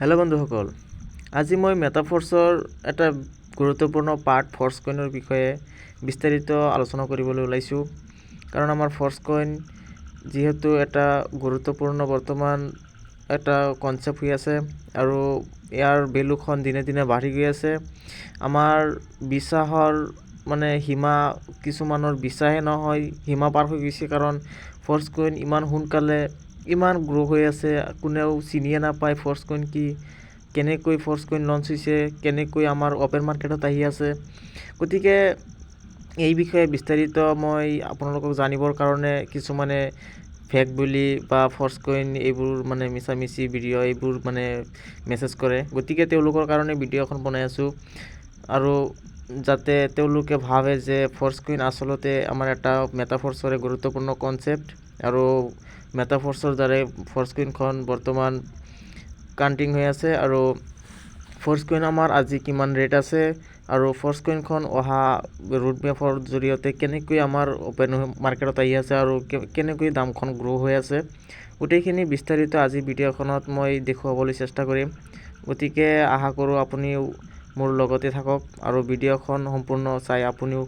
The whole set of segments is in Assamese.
হেল্ল' বন্ধুসকল, আজি মই মেটাফৰ্ছৰ এটা গুৰুত্বপূৰ্ণ পাৰ্ট ফৰ্চকইনৰ বিষয়ে বিস্তাৰিত আলোচনা কৰিবলৈ ওলাইছোঁ। কাৰণ আমাৰ ফৰ্চকইন যিহেতু এটা গুৰুত্বপূৰ্ণ বৰ্তমান এটা কনচেপ্ট হৈ আছে আৰু ইয়াৰ ভেলুখন দিনে দিনে বাঢ়ি গৈ আছে। আমাৰ বিশ্বাসৰ সীমা, কিছুমানৰ বিশ্বাসে নহয়, সীমা পাৰ হৈ গৈছে। কাৰণ ফৰ্চকইন ইমান সোনকালে ইমান গ্ৰ' হৈ আছে, কোনেও চিনিয়ে নাপায় ফৰ্চকইন কি, কেনেকৈ ফৰ্চকইন লঞ্চ হৈছে, কেনেকৈ আমাৰ অপেন মাৰ্কেটত আহি আছে। গতিকে এই বিষয়ে বিস্তাৰিত মই আপোনালোকক জানিবৰ কাৰণে কিছুমানে ফেক বুলি বা ফৰ্চকইন এইবোৰ মিছামিছি ভিডিঅ' এইবোৰ মেছেজ কৰে। গতিকে তেওঁলোকৰ কাৰণে ভিডিঅ' এখন বনাই আছোঁ, আৰু যাতে তেওঁলোকে ভাবে যে ফৰ্চকইন আচলতে আমাৰ এটা মেটাফৰ্ছৰে গুৰুত্বপূৰ্ণ কনচেপ্ট, আৰু মেটাফৰ্ছৰ দ্বাৰাই ফৰ্চকইনখন বৰ্তমান কাউণ্টিং হৈ আছে। আৰু ফৰ্চকইন আমাৰ আজি কিমান ৰেট আছে, আৰু ফৰ্চকইনখন অহা ৰুট মেপৰ জৰিয়তে কেনেকৈ আমাৰ অপেন মাৰ্কেটত আহি আছে, আৰু কেনেকৈ দামখন গ্ৰ' হৈ আছে, গোটেইখিনি বিস্তাৰিত আজি ভিডিঅ'খনত মই দেখুৱাবলৈ চেষ্টা কৰিম। গতিকে আশা কৰোঁ আপুনিও মোৰ লগতে থাকক আৰু ভিডিঅ'খন সম্পূৰ্ণ চাই আপুনিও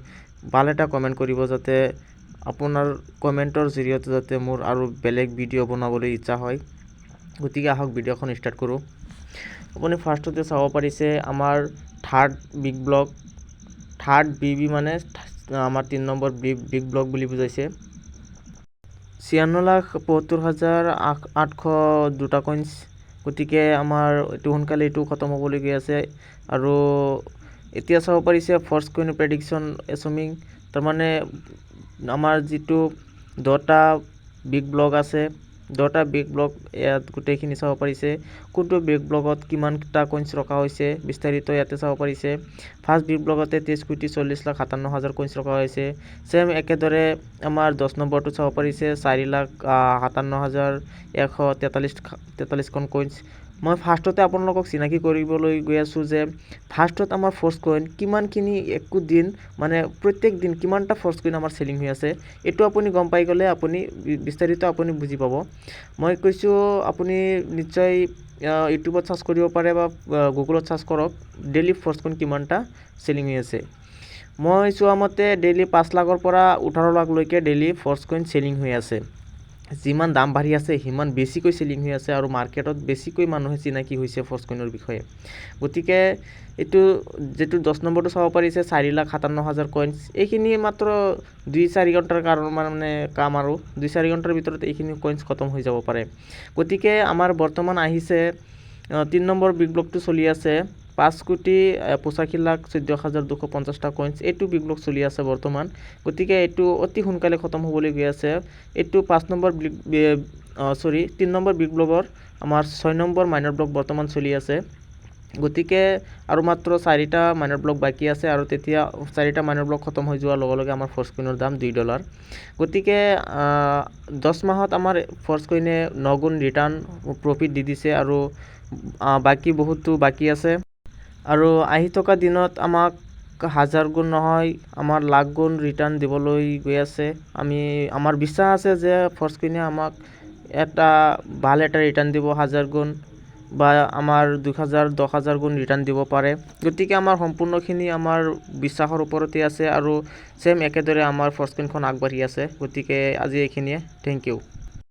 ভাল এটা কমেণ্ট কৰিব, যাতে আপোনাৰ কমেণ্টৰ জৰিয়তে যাতে মোৰ আৰু বেলেগ ভিডিঅ' বনাবলৈ ইচ্ছা হয়। গতিকে আহক ভিডিঅ'খন ষ্টাৰ্ট কৰোঁ। আপুনি ফাৰ্ষ্টতে চাব পাৰিছে আমাৰ third big block, third BB আমাৰ 3 নম্বৰ বিগ ব্লক বুলি বুজাইছে। 96,75,802 কইনছ। গতিকে আমাৰ এইটো সোনকালে এইটো খতম হ'বলৈ গৈ আছে। আৰু এতিয়া চাব পাৰিছে ফৰ্চকইন প্ৰেডিকশ্যন এছুমিং, তাৰমানে আমাৰ যিটো 10টা বিগ ব্লক আছে, 10টা বিগ ব্লক ইয়াত গোটেইখিনি চাব পাৰিছে। কোনটো বিগ ব্লকত কিমানটা কইনছ ৰখা হৈছে বিস্তাৰিত ইয়াতে চাব পাৰিছে। ফাৰ্ষ্ট বিগ ব্লকতে 23,40,57,000 কইনছ ৰখা হৈছে। ছেম একেদৰে আমাৰ 10 নম্বৰটো চাব পাৰিছে 4,57,143খন কইনছ। মই ফাৰ্ষ্টতে আপোনালোকক চিনাকি কৰিবলৈ গৈ আছোঁ যে ফাৰ্ষ্টত আমাৰ ফৰ্চকইন কিমানখিনি একোদিন প্ৰত্যেক দিন কিমানটা ফৰ্চকইন আমাৰ চেলিং হৈ আছে, এইটো আপুনি গম পাই গ'লে আপুনি বিস্তাৰিত আপুনি বুজি পাব। মই কৈছোঁ আপুনি নিশ্চয় ইউটিউবত চাৰ্চ কৰিব পাৰে বা গুগলত চাৰ্চ কৰক, ডেইলি ফৰ্চকইন কিমানটা চেলিং হৈ আছে। মই চোৱা মতে ডেইলি 5 লাখৰ পৰা 18 লাখলৈকে ডেইলি ফৰ্চকইন চেলিং হৈ আছে। যিমান দাম বাঢ়ি আছে সিমান বেছিকৈ চেলিং হৈ আছে, আৰু মাৰ্কেটত বেছিকৈ মানুহে চিনাকি হৈছে ফৰ্চকইনৰ বিষয়ে। গতিকে এইটো যিটো 10 নম্বৰটো চাব পাৰিছে 4,57,000 কইনছ। এইখিনি মাত্ৰ 2-4 ঘণ্টাৰ কাম, আৰু 2-4 ঘণ্টাৰ ভিতৰত এইখিনি কইনছ খতম হৈ যাব পাৰে। গতিকে আমাৰ বৰ্তমান আহিছে 3 নম্বৰ বিগ ব্লকটো চলি আছে 5,85,14,250টা কইনছ। এইটো বিগ ব্লক চলি আছে বৰ্তমান। গতিকে এইটো অতি সোনকালে খতম হ'বলৈ গৈ আছে। এইটো 3 নম্বৰ বিগ ব্লকৰ আমাৰ 6 নম্বৰ মাইনৰ ব্লক বৰ্তমান চলি আছে। গতিকে আৰু মাত্ৰ 4টা মাইনৰ ব্লক বাকী আছে, আৰু তেতিয়া 4টা মাইনৰ ব্লক খতম হৈ যোৱাৰ লগে লগে আমাৰ ফৰ্চকইনৰ দাম $2। গতিকে 10 মাহত আমাৰ ফৰ্চকইনে 9 গুণ ৰিটাৰ্ণ প্ৰফিট দি দিছে, আৰু বাকী বহুতো বাকী আছে। আৰু আহি থকা দিনত আমাক 1000 গুণ নহয়, আমাৰ লাখ গুণ ৰিটাৰ্ণ দিবলৈ গৈ আছে। আমাৰ বিশ্বাস আছে যে ফৰ্চকইনে আমাক ভাল এটা ৰিটাৰ্ণ দিব, 1000 গুণ বা আমাৰ 2000, 10,000 গুণ ৰিটাৰ্ণ দিব পাৰে। গতিকে আমাৰ সম্পূৰ্ণখিনি আমাৰ বিশ্বাসৰ ওপৰতে আছে, আৰু ছেম একেদৰে আমাৰ ফৰ্চকইনখন আগবাঢ়ি আছে। গতিকে আজি এইখিনিয়ে, থেংক ইউ।